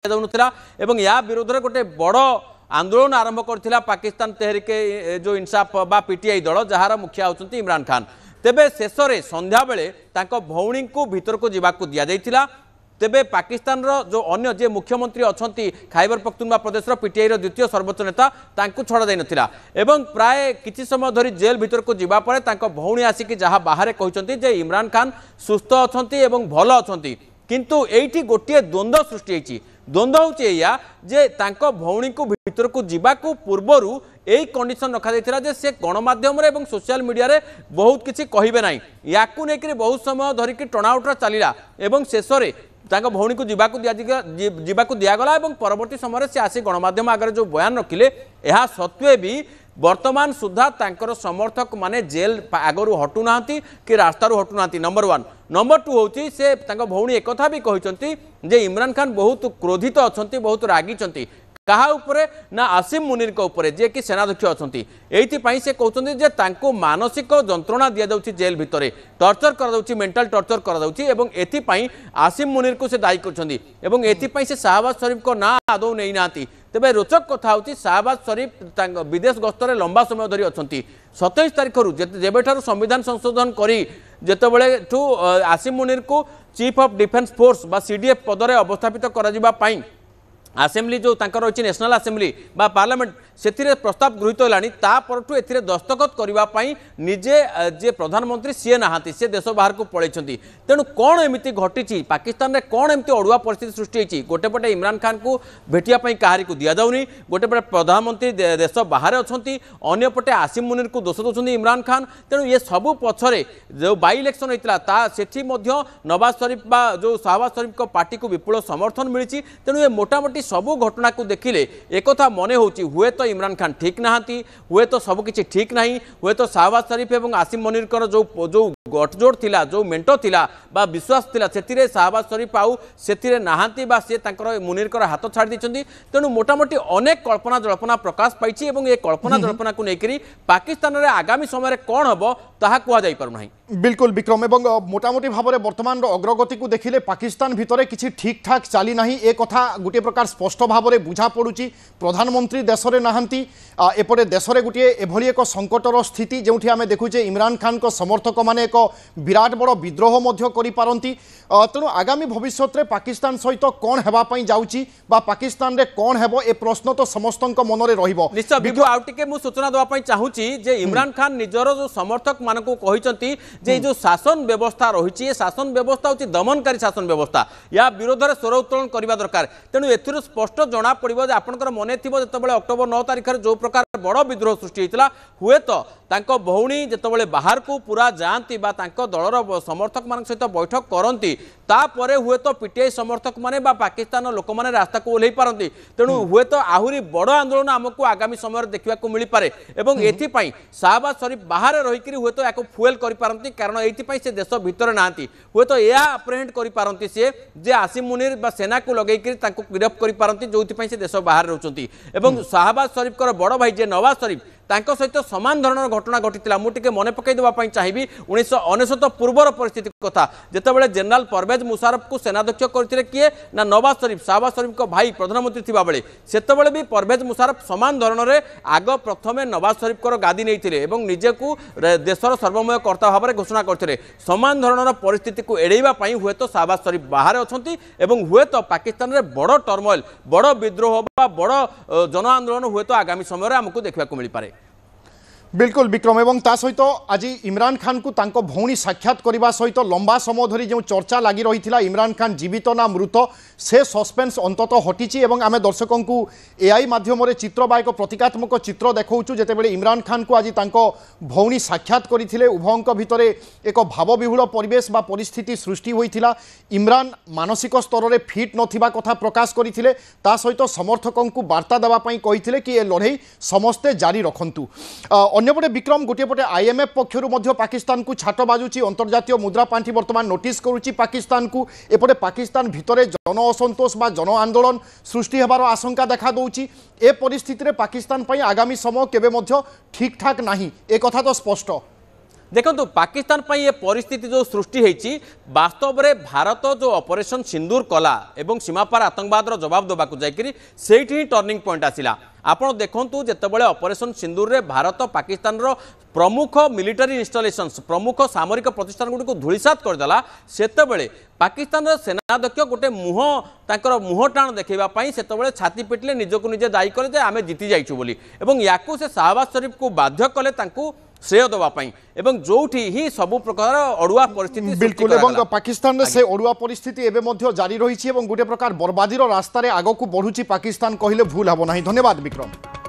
या विरोध में गोटे बड़ आंदोलन आरंभ करथिला पाकिस्तान तहरीक जो इंसाफ बा पीटीआई दल जार मुखिया होचंती इमरान खान। तेबे शेष में संध्या बेले तांको भौणी को भीतर को जीवाकू दिया जाइथिला। तेबे पाकिस्तान रो जो अन्य जे मुख्यमंत्री अछंती खैबर पख्तूनख्वा प्रदेश रो पीटीआई रो द्वितीय सर्वोच्च नेता तांकू छड़ा जाई नथिला एवं प्राय किछि समय धरी जेल भीतर को जीवा परे तांको भौणी आसिकी जहा बाहर कहउचंती जे इमरान खान सुस्थ अछंती एवं भल अछंती, किंतु एइठी गोटिए द्वंद्व सृष्टि होइछि। द्वंद्व होउछि एया जे तांको भौणी को भीतर को जीवाकू पूर्वरु एई कंडीशन रखा जाइथिला जे से गणमाध्यम रे एवं सोशल मीडिया रे बहुत किछि कहिबे नाही। याकू नेकरी बहुत समय धरिकी टर्नआउट चलिला एवं शेष रे तांको भौणी को जीवाकू दियागला एवं परवर्ती समय से आसी गणमाध्यम आगे जो बयान रखिले यह सत्वे भी वर्तमान सुधा तांकर समर्थक माने जेल आगरू हटू नांती कि रास्तारू हटू नांती। नंबर 1 नंबर 2 होची से तांको भौणी एकथा भी कहिसंती जे इमरान खान बहुत क्रोधित अछंती, बहुत रागिचंती कहा उपरे ना आसिम मुनीर को उपरे जे कि सेनाध्यक्ष अछंती। एइथि पई से कहउचंती जे तांको मानसिक जंत्रणा दिया जाउची, जेल भितरे टर्चर करा जाउची, मेंटल टर्चर करा जाउची एवं एथि पई आसिम मुनीर को से दायी करछंती एवं एथि पई से शाहबाज शरीफ को ना आदौ नै नाती। तेबे रोचक कथा होची शाहबाज शरीफ विदेश गस्तरे लंबा समय धरी अछंती। 27 तारिख रु जेबेठारु संविधान संशोधन करी जेतेबेले ठू आसिम मुनीर को चीफ ऑफ डिफेंस फोर्स बा सीडीएफ पदरे अवस्थापित करा जिबा पई आसेम्बली जो तांकर रही नेशनल आसेम्बली बा पार्लियामेंट से प्रस्ताव गृहीत होलानी तापरठू एथिरे दस्तखत करबा पई निजे जे प्रधानमंत्री सी नहांती से देश बाहर को पळैछंती। तेणु कौन एमिति घटिछि पाकिस्तान रे कौन एमिति अड़ुआ परिस्थिति सृष्टि होइछि। गोटे पटे इमरान खान को भेटिया पई काहारी को दिया जाउनी, गोटे पटे प्रधानमंत्री देश बाहर अछंती, अन्य पटे आसिम मुनीर को दोष दउछंती इमरान खान। तेणु ये सबु पछरे जो बाई इलेक्शन होइतला ता सेठी मध्य नवाज शरीफ बा जो शाहबाज शरीफ को पार्टी को विपुल समर्थन मिलिछि। तेणु ये मोटामोटी सबु घटना को देखिले एकथा मने होची हुए तो इमरान खान ठीक नहांती, हुए तो सब किछि ठीक नहीं, हुए तो शाहबाज शरीफ एवं आसिम मुनीर जो गठजोड़ थिला, जो मेंटो थिला बा विश्वास थिला सेतिरे शाहबाज शरीफ आउ सेतिरे नहांती बा से तांकर मुनीर कर हाथ छाड़ी दिछंती। तेणु मोटामोटी अनेक कल्पना जल्पना प्रकाश पाइछि एवं ए कल्पना जल्पना को नेकरी पाकिस्तान रे आगामी समय कौन हबो ताहा कुआ जाई पारु नाही। बिल्कुल विक्रम एवं मोटामोटी भाव में वर्तमान अग्रगति को देखिले पाकिस्तान भितर किसी ठीक ठाक चली ना ए कथा गोटे प्रकार स्पष्ट भाव में बुझा पड़ुची। प्रधानमंत्री देश में नहांती एपटे देश में गोटे एभली एक संकटर स्थिति जो आम देखुचे इमरान खान को समर्थक माने एक विराट बड़ विद्रोह करि तेणु आगामी भविष्य में पाकिस्तान सहित कौन हेबापई जाउची बा पाकिस्तान रे कौन हेबो ए प्रश्न तो समस्त मन में रहिबो। निश्चय बिगु आउ टिके मु सूचना देवा पई चाहूची जे इमरान खान निजर जो समर्थक मानकू कहिसंती जे जो शासन व्यवस्था रही है शासन व्यवस्था हूँ दमनकारी शासन व्यवस्था या विरोध में स्वर उत्तोलन करने दरकार। तेणु एथिरु स्पष्ट जना पड़ो जे आपनकर मने थिबो जेतेबेले अक्टोबर 9 तारिख जो प्रकार बड़ विद्रोह सृष्टि होता हुए तो तांको भौणी जेतेबेले बाहर को पूरा जाती बा तांको दलर समर्थक मान सहित बैठक करती तापरे हुए तो पीटीआई समर्थक माने बा पाकिस्तान लोक माने रास्ता को ओल्है पारती। तेणु हुए तो आहरी बड़ आंदोलन आमको आगामी समय देखा मिल पारे एवं एथिपाई शाहबाज शरीफ बाहर रहीकि हुए तो या फुएल कर पारती कारण एथिपाई से देश भितर नांती हुए तो यह अप्रहेंड कर पारती से जे आसिम मुनीर बा सेना को लगेकि गिरफ कर पारती जो से देश बाहर रहउचंती एवं शाहबाज शरीफ कर बड़ भाई जे नवाज शरीफ तांको सहित समान धৰণৰ घटना घटिला। मुझे मन पकई देवाई चाहिए 1999 पूर्वर परिस्थिति कथा जितेबाला जनरल परवेज मुशर्रफ को सेनाध्यक्ष करते किए ना नवाज शरीफ शाहबाज शरीफ को भाई प्रधानमंत्री थिबा बेले सेतेबेले भी परवेज मुशर्रफ समान धरण आग प्रथमे नवाज शरीफ को गादी नहीं निजे को देशर सर्वमय कर्ता भाव में घोषणा करते समान धरण परिस्थिति को एड़ाई हुए तो शाहबाज शरीफ बाहर अच्छा हुए तो पाकिस्तान में बड़ टर्मोइल बड़ विद्रोह बड़ जन आंदोलन हुए तो आगामी समय आमको देखा मिल पारे। बिल्कुल विक्रम एवं ता सहित आज इमरान खान को तांको भौणी साक्षात करने सहित लंबा समय धरी जो चर्चा लगी रही इमरान खान जीवित ना मृत से सस्पेंस अंतत हटिची एवं आम दर्शकों को एआई माध्यम चित्र बा एक प्रतीकात्मक चित्र देखौचु जेतेबेले इमरान खान को आज तांको भौणी साक्षात करथिले उभयंक भितरे एक भावविहुल परिवेश बा परिस्थिति सृष्टि होइथिला। इमरान मानसिक स्तर में फिट नथिबा कथा प्रकाश करथिले ता सहित समर्थकों को वार्ता देवा पई कहिथिले कि ए लड़ाई समस्ते जारी रखंतु। अन्यपटे विक्रम गोटे पटे आईएमएफ पक्षर पाकिस्तान को छाट बाजुची अंतर्जातीय मुद्रा पांठी वर्तमान नोटिस करुच्ची पाकिस्तान को एपटे पाकिस्तान भितरे जन असंतोष बा जन आंदोलन सृष्टि होबार आशंका देखा दौची। ए परिस्थिति रे पाकिस्तान पई आगामी समय केबे मध्य ठीक ठाक नाही ए कथा तो स्पष्ट। देखो पाकिस्तान पर ये परिस्थिति जो सृष्टि होती वास्तव में भारत जो ऑपरेशन सिंदूर कला एवं सीमापार आतंकवाद जवाब देवाक जाकरी से टर्निंग पॉइंट आसिला आपण देखूँ जितेबाला ऑपरेशन सिंदूर रे भारत पाकिस्तान रो प्रमुख मिलिटरी इन्स्टलेशंस प्रमुख सामरिक प्रतिष्ठान गुड़ी धूलिसात करदेला सेतेबेले पाकिस्तान सेनाध्यक्ष गोटे मुह तांकर मुह टाण देखा से छाती पिटिले निजक निजे दायी कले आम जीति जाइछु बोली एवं याकू से शाहबाज शरीफ को बाध्य कले तांकू श्रेय देवाई एवं जोठी ही सब प्रकार अड़ुआ परिस्थिति बिल्कुल एवं पाकिस्तान से अड़ुआ परिस्थिति एवं मध्य जारी रही गोटे प्रकार बर्बादीर रास्तार आग को बढ़ुची पाकिस्तान कहले भूल हम ना। धन्यवाद विक्रम।